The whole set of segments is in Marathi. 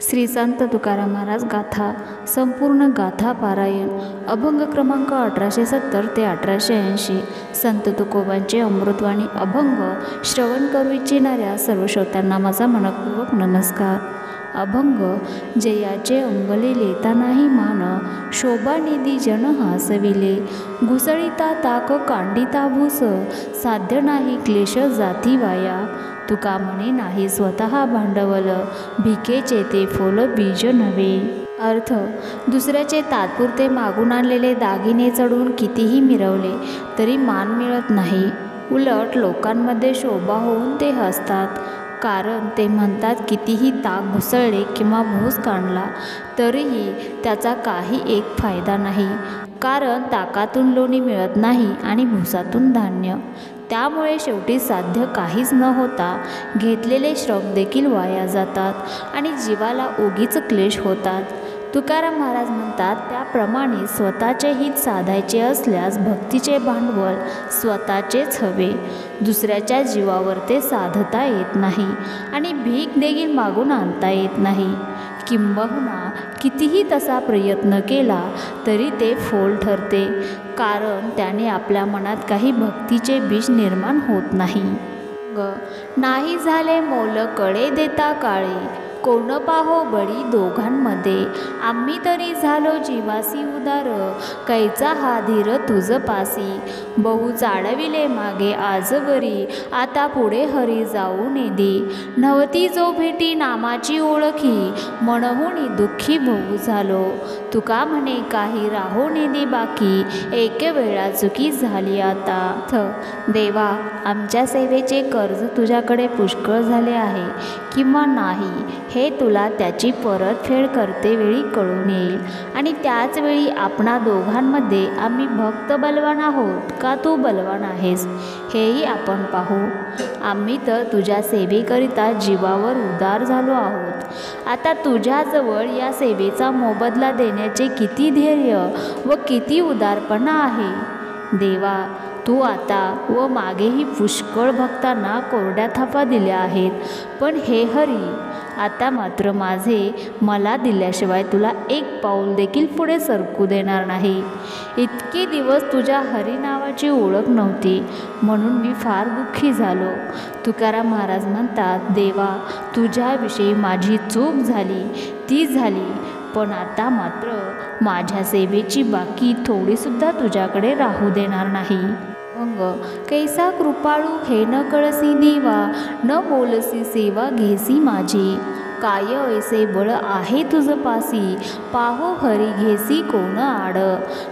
श्री संत तुकाराम महाराज गाथा संपूर्ण गाथा पारायण अभंग क्रमांक 1870 ते 1880. संत तुकोबांचे अमृतवाणी अभंग श्रवण करू इच्छिणाऱ्या सर्व श्रोत्यांना माझा मनपूर्वक नमस्कार. अभंग. जयाचे अंगले लेता नाही मान, शोभा निधी जन हासविले. घुसळीता ताक कांडिता भूस, साध्य नाही क्लेश जाती वाया. तुका म्हणे नाही स्वतः भांडवल, भिकेचे ते फोल बीज नव्हे. अर्थ. दुसऱ्याचे तात्पुरते मागून आणलेले दागिने चढून कितीही मिरवले तरी मान मिळत नाही. उलट लोकांमध्ये शोभा होऊन ते हसतात. कारण ते म्हणतात कितीही ताक घुसळले किंवा भूस काढला तरीही त्याचा काही एक फायदा नाही. कारण ताकातून लोणी मिळत नाही आणि भुसातून धान्य. त्यामुळे शेवटी साध्य काहीच न होता घेतलेले श्रम देखील वाया जातात आणि जीवाला उगीच क्लेश होतात. तुकाराम महाराज म्हणतात त्याप्रमाणे स्वतःचे हित साधायचे असल्यास भक्तीचे भांडवल स्वतःचेच हवे. दुसऱ्याच्या जीवावर ते साधता येत नाही आणि भीक देखील मागून आणता येत नाही. किंबहुना कितीही तसा प्रयत्न केला तरी ते फोल ठरते. कारण त्याने आपल्या मनात काही भक्तीचे बीज निर्माण होत नाही. नाही झाले मोल कडे देता काळे, कोण पाहो बळी दोघांमध्ये. आम्ही तरी झालो जीवासी उदार, कैचा हा धीर तुझ पासी. बहु चाडविले मागे आजवरी, आता पुढे हरी जाऊ नेदी. नव्हती जो भेटी नामाची ओळखी, म्हणून दुःखी बहु झालो. तुका म्हणे काही राहो नेदी बाकी, एक वेळा चुकी झाली आता. देवा, आमच्या सेवेचे कर्ज तुझ्याकडे पुष्कळ झाले आहे किंवा नाही हे तुला त्याची परतफेड करतेवेळी कळून येईल. आणि त्याचवेळी आपणा दोघांमध्ये आम्ही भक्त बलवान आहोत का तू बलवान आहेस हेही आपण पाहू. आम्ही तर तुझ्या सेवेकरिता जीवावर उदार झालो आहोत. आता तुझ्याजवळ या सेवेचा मोबदला देण्याचे किती धैर्य व किती उदारपणा आहे. देवा, तू आता व मागेही पुष्कळ भक्तांना कोरड्या थापा दिल्या आहेत. पण हे हरी, आता मात्र माझे मला दिल्याशिवाय तुला एक पाऊल देखील पुढे सरकू देणार नाही. इतके दिवस तुझ्या हरिनावाची ओळख नव्हती म्हणून मी फार दुःखी झालो. तुकाराम महाराज म्हणतात देवा, तुझ्याविषयी माझी चूक झाली ती झाली, पण आता मात्र माझ्या सेवेची बाकी थोडीसुद्धा तुझ्याकडे राहू देणार नाही. कैसा कृपाळू हे न कळसी देवा, न बोलसी सेवा घेसी माझी. काय ऐसे बळ आहे तुझ पासी, पाहो हरी घेसी कोण आड.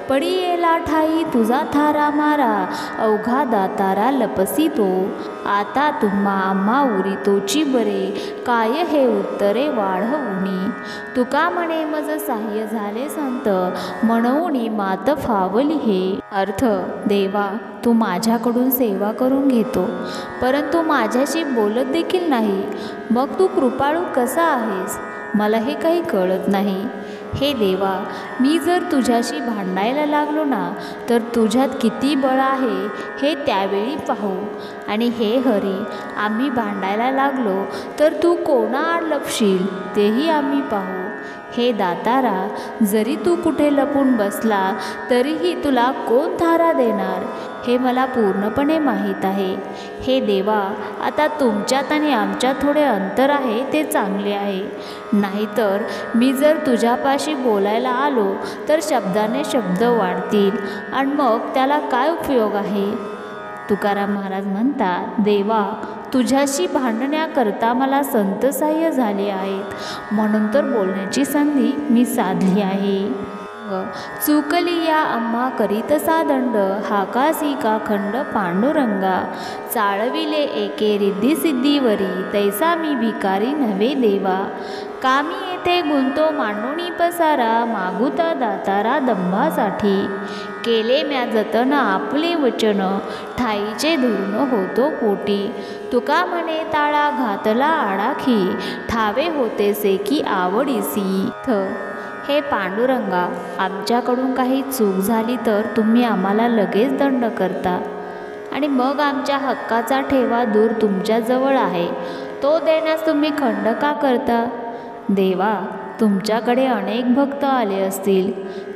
पडी येला ठाई तुझा थारा मारा, अवघा दातारा लपसी तो. आता तुम्हा आम्हा उरी तोची बरे, काय हे उत्तरे वाढवुनी. तुका म्हणे मज साह्य झाले संत, म्हणून मात फावली हे. अर्थ. देवा, तू माझ्याकडून सेवा करून घेतो परंतु माझ्याशी बोलत देखील नाही. मग तू कृपाळू कसा आहेस मला हे काही कळत नाही. हे देवा, मी जर तुझ्याशी भांडायला लागलो ना तर तुझ्यात किती बळ आहे हे त्यावेळी पाहू. आणि हे हरी, आम्ही भांडायला लागलो तर तू कोणाआड लपशील तेही आम्ही पाहू. हे दातारा, जरी तू कुठे लपून बसला तरीही तुला कोण थारा देणार हे मला पूर्णपणे माहीत आहे. हे देवा, आता तुमच्यात आणि आमच्यात थोडे अंतर आहे ते चांगले आहे. नाहीतर मी जर तुझ्यापाशी बोलायला आलो तर शब्दाने शब्द वाढतील आणि मग त्याला काय उपयोग आहे. तुकाराम महाराज म्हणतात देवा, तुझ्याशी भांडण्याकरता मला संतसाह्य झाले आहेत म्हणून तर बोलण्याची संधी मी साधली आहे. चुकली या आम्हा करीतसा दंड, हाकासी का खंड पांडुरंगा. चाळविले एके रिद्धी सिद्धीवरी, तैसा मी भिकारी नव्हे देवा. कामी येथे गुंतो मांडुनी पसारा, मागुता दातारा दंभासाठी. केले म्या जतन आपले वचन, ठाईचे धुरून होतो पोटी. तुका म्हणे ताळा घातला आडाखी, ठावे होतेसे की आवडीसी. हे पांडुरंगा, आमच्याकडून काही चूक झाली तर तुम्ही आम्हाला लगेच दंड करता आणि मग आमच्या हक्काचा ठेवा दूर तुमच्याजवळ आहे तो देण्यास तुम्ही खंड का करता. देवा, तुमच्याकडे अनेक भक्त आले असतील,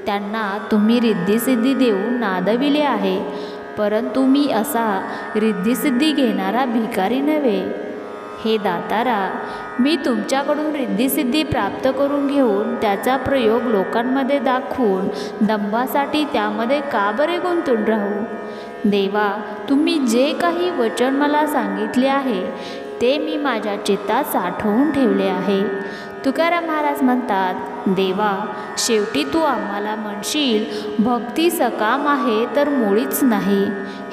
त्यांना तुम्ही रिद्धिसिद्धी देऊन नादविले आहे, परंतु मी असा रिद्धिसिद्धी घेणारा भिकारी नव्हे. हे दातारा, मी तुमच्याकडून रिद्धिसिद्धी प्राप्त करून घेऊन त्याचा प्रयोग लोकांमध्ये दाखवून दंभासाठी त्यामध्ये का बरे गुंतून राहू? देवा, तुम्ही जे काही वचन मला सांगितले आहे ते मी माझ्या चित्तात साठवून ठेवले आहे. तुकाराम महाराज म्हणतात, देवा, शेवटी तू आम्हाला म्हणशील भक्ती सकाम आहे तर मुळीच नाही,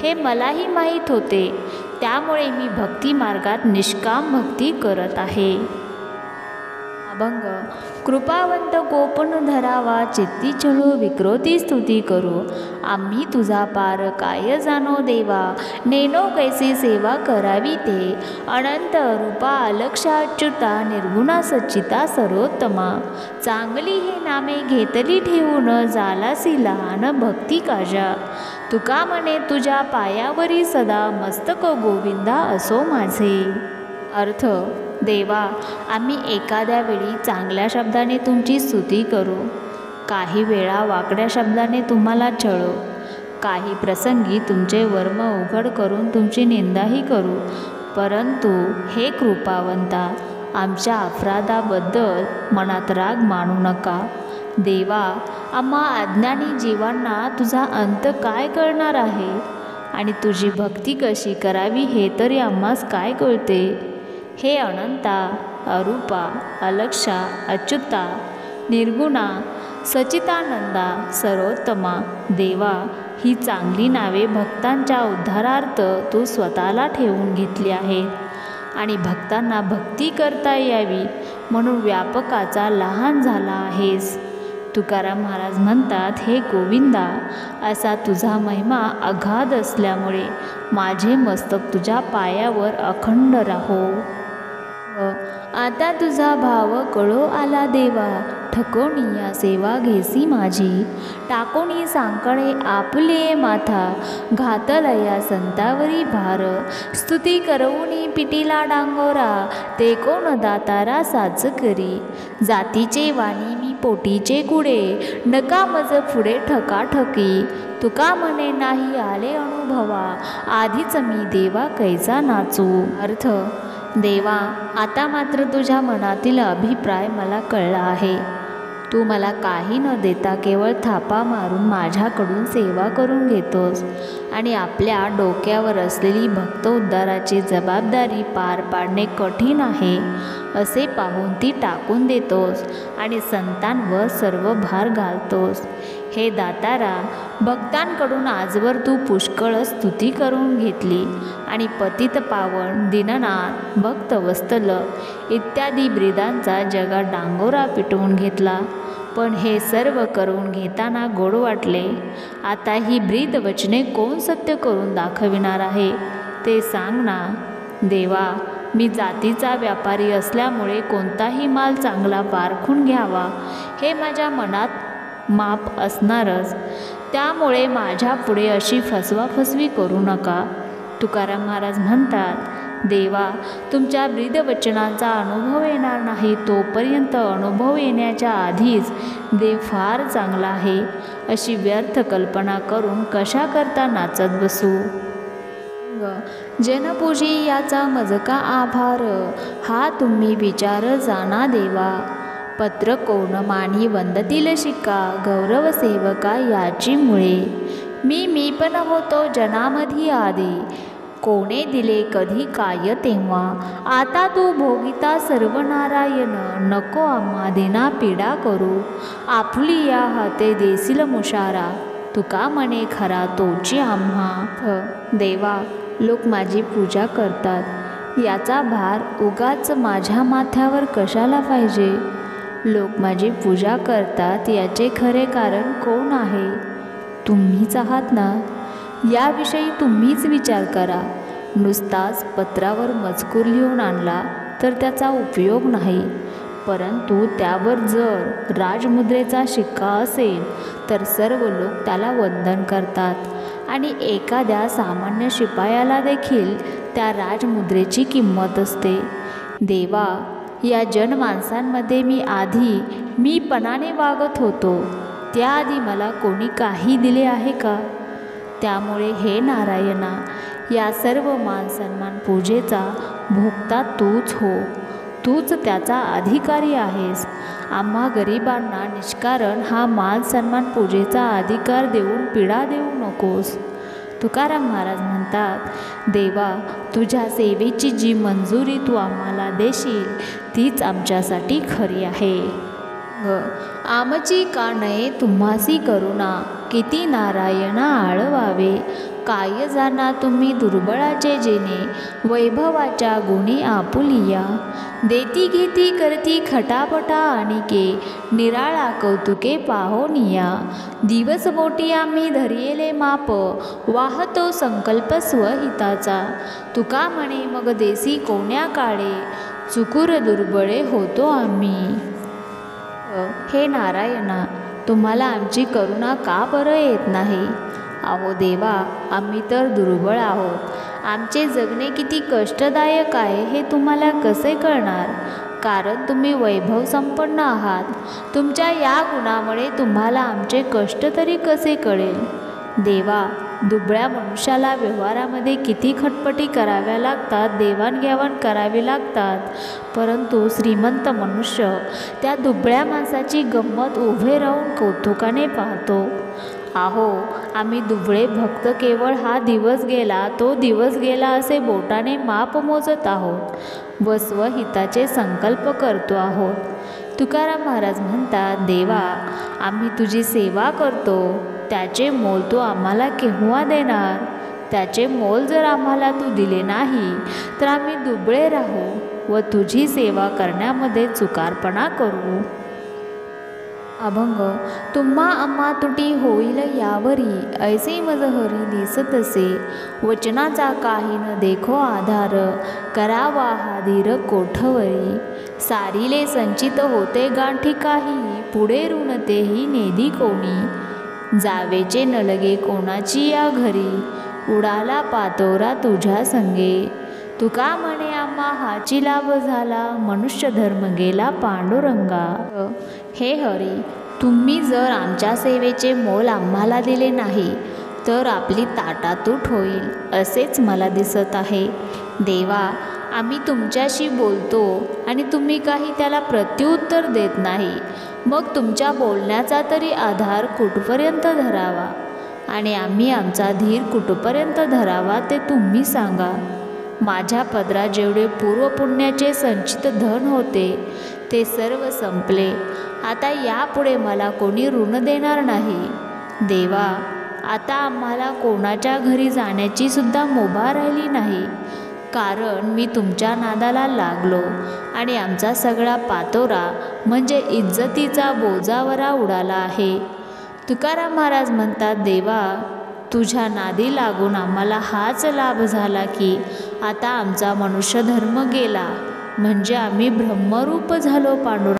हे मलाही माहीत होते. त्यामुळे मी भक्ती मार्गात निष्काम भक्ती करत आहे. अभंग. कृपावंत गोपन धरावा, चित्ती चळू विकृती स्तुती करू. आम्ही तुझा पार काय जाणो देवा, नेनो कैसी सेवा करावी ते. अनंत रूपा अलक्षा अच्युता, निर्गुणा सच्चिता सर्वोत्तमा. चांगली ही नामे घेतली ठेवून, झालासी लहान भक्ती काजा. तुका म्हणे तुझ्या पायावरी सदा, मस्तक गोविंदा असो माझे. अर्थ. देवा, आम्ही एखाद्या वेळी चांगल्या शब्दाने तुमची स्तुती करू, काही वेळा वाकड्या शब्दाने तुम्हाला छळू, काही प्रसंगी तुमचे वर्म उघड करून तुमची निंदाही करू. परंतु हे कृपावंता, आमच्या अपराधाबद्दल मनात राग मानू नका. देवा, आम्हा अज्ञानी जीवांना तुझा अंत काय कळणार आहे, आणि तुझी भक्ती कशी करावी हे तरी आम्हास काय कळते. हे अनंता, अरूपा, अलक्षा, अच्युता, निर्गुणा, सच्चिदानंदा, सर्वोत्तमा. देवा, ही चांगली नावे भक्तांच्या उद्धारार्थ तू स्वतःला ठेवून घेतली आहेत आणि भक्तांना भक्ती करता यावी म्हणून व्यापकाचा लहान झाला आहेस. तुकाराम महाराज म्हणतात, हे गोविंदा, असा तुझा महिमा अगाध असल्यामुळे माझे मस्तक तुझ्या पायावर अखंड राहो. आता तुझा भाव कळो आला देवा, ठकोनिया सेवा घेसी माझी. टाकोनी सांकणे आपले माथा, घातलया संतावरी भार. स्तुती करवुनी पिटीला डांगोरा, ते कोण दातारा साच करी. जातीचे वाणी मी पोटीचे कुडे, नका मज पुढे ठकाठकी. तुका म्हणे नाही आले अनुभवा, आधीच मी देवा कैसा नाचू. अर्थ. देवा, आता मात्र तुझ्या मनातील अभिप्राय मला कळला आहे. तू मला काही न देता केवळ थापा मारून माझ्याकडून सेवा करून घेतोस आणि आपल्या डोक्यावर असलेली भक्त उद्धाराची जबाबदारी पार पाडणे कठीण आहे असे पाहून ती टाकून देतोस आणि संतांवर सर्व भार घालतोस. हे दातारा, भक्तांकडून आजवर तू पुष्कळ स्तुती करून घेतली आणि पतित पावन, दीननाथ, भक्तवत्सल इत्यादी ब्रीदांचा जगात डांगोरा पिटवून घेतला. पण हे सर्व करून घेताना गोड वाटले. आता ही ब्रीद वचने कोण सत्य करून दाखविणार आहे ते सांग ना. देवा, मी जातीचा व्यापारी असल्यामुळे कोणताही माल चांगला पारखून घ्यावा हे माझ्या मनात माप असणारच. त्यामुळे माझ्या पुढे अशी फसवाफसवी करू नका. तुकाराम महाराज म्हणतात, देवा, तुमच्या ब्रीदवचनांचा अनुभव येणार नाही तोपर्यंत अनुभव येण्याच्या आधीच देव फार चांगला आहे अशी व्यर्थ कल्पना करून कशा करता नाचत बसू. जनपूजी याचा मजका आभार, हा तुम्ही विचार जाणा देवा. पत्र कोण मानी वंदतील शिक्का, गौरव सेवका याची मुळे. मी पण होतो जनामधी आधी, कोणे दिले कधी काय तेव्हा. आता तू भोगिता सर्व नारायण, नको आम्हा दिना पीडा करू. आपुली या हाते देसील मुशारा, तुका म्हणे खरा तोची आम्हा. देवा, लोक माझी पूजा करतात याचा भार उगाच माझ्या माथ्यावर कशाला पाहिजे. लोक माझी पूजा करतात याचे खरे कारण कोण आहे? तुम्हीच आहात ना. याविषयी तुम्हीच विचार करा. नुसताच पत्रावर मजकूर लिहून आणला तर त्याचा उपयोग नाही, परंतु त्यावर जर राजमुद्रेचा शिक्का असेल तर सर्व लोक त्याला वंदन करतात आणि एखाद्या सामान्य शिपायाला देखील त्या राजमुद्रेची किंमत असते. देवा, या जनमानसांमध्ये मीपणाने वागत होतो, त्याआधी मला कोणी काही दिले आहे का? त्यामुळे हे नारायणा, या सर्व मानसन्मान पूजेचा भोक्ता तूच हो. तूच त्याचा अधिकारी आहेस. आम्हा गरिबांना निष्कारण हा मान सन्मान पूजेचा अधिकार देऊन पीडा देऊ नकोस. तुकाराम महाराज म्हणतात, देवा, तुझ्या सेवेची जी मंजुरी तू आम्हाला देशील तीच आमच्यासाठी खरी आहे. आमची का नये तुम्हासी करुणा, किती नारायणा आळवावे. काय जाना तुम्ही दुर्बळाचे जेणे, वैभवाच्या गुणी आपुलिया. देती घेती करती खटापटा आणिके, निराळा कौतुके पाहोनिया. दिवस मोठी आम्ही धरियेले माप, वाहतो संकल्प स्वहिताचा. तुका म्हणे मग देसी कोण्या काळे, चुकूर दुर्बळे होतो आम्ही. हे नारायणा, तुम्हाला आमची करुणा का बरं येत नाही? अहो देवा, आम्ही तर दुर्बळ आहोत. आमचे जगणे किती कष्टदायक आहे हे तुम्हाला कसे कळणार? कारण तुम्ही वैभव संपन्न आहात. तुमच्या या गुणामुळे तुम्हाला आमचे कष्ट तरी कसे कळेल? देवा, दुबळ्या मनुष्याला व्यवहारामध्ये किती खटपटी कराव्या लागतात, देवाणघेवाण करावी लागतात, परंतु श्रीमंत मनुष्य त्या दुबळ्या माणसाची गंमत उभे राहून कौतुकाने पाहतो. आहो, आम्ही दुबळे भक्त केवळ हा दिवस गेला तो दिवस गेला असे बोटाने माप मोजत आहोत व स्वहिताचे संकल्प करतो आहोत. तुकाराम महाराज म्हणतात, देवा, आम्ही तुझी सेवा करतो, त्याचे मोल तू आम्हाला केव्हा देणार? त्याचे मोल जर आम्हाला तू दिले नाही तर आम्ही दुबळे राहू व तुझी सेवा करण्यामध्ये चुकारपणा करू. अभंग. तुम्हा आम्हा तुटी होईल यावरी, ऐसे मज हरी दिसतसे. वचनाचा काही न देखो आधार, करावा हा धीर कोठवरी. सारिले संचित होते गांठी काही, पुढे ऋण तेही नेदी कोणी. जावेचे न लगे कोणाची या घरी, उडाला पातोरा तुझ्या संगे. तुका म्हणे आम्हा हाची लाभ झाला, मनुष्य धर्म गेला पांडुरंगा. हे हरी, तुम्ही जर आमच्या सेवेचे मोल आम्हाला दिले नाही तर आपली ताटातूट होईल असेच मला दिसत आहे. देवा, आम्ही तुमच्याशी बोलतो आणि तुम्ही काही त्याला प्रत्युत्तर देत नाही. मग तुमच्या बोलण्याचा तरी आधार कुठपर्यंत धरावा आणि आम्ही आमचा धीर कुठपर्यंत धरावा ते तुम्ही सांगा. माझ्या पदरात जेवढे पूर्वपुण्याचे संचित धन होते ते सर्व संपले. आता यापुढे मला कोणी ऋण देणार नाही. देवा, आता आम्हाला कोणाच्या घरी जाण्याची सुद्धा मुभा राहिली नाही, कारण मी तुमच्या नादाला लागलो आणि आमचा सगळा पातोरा म्हणजे इज्जतीचा बोजावरा उडाला आहे. तुकाराम महाराज म्हणतात, देवा, तुझ्या नादी लागून आम्हाला हाच लाभ झाला की आता आमचा मनुष्य धर्म गेला, म्हणजे आम्ही ब्रह्मरूप झालो पांडुरंगा.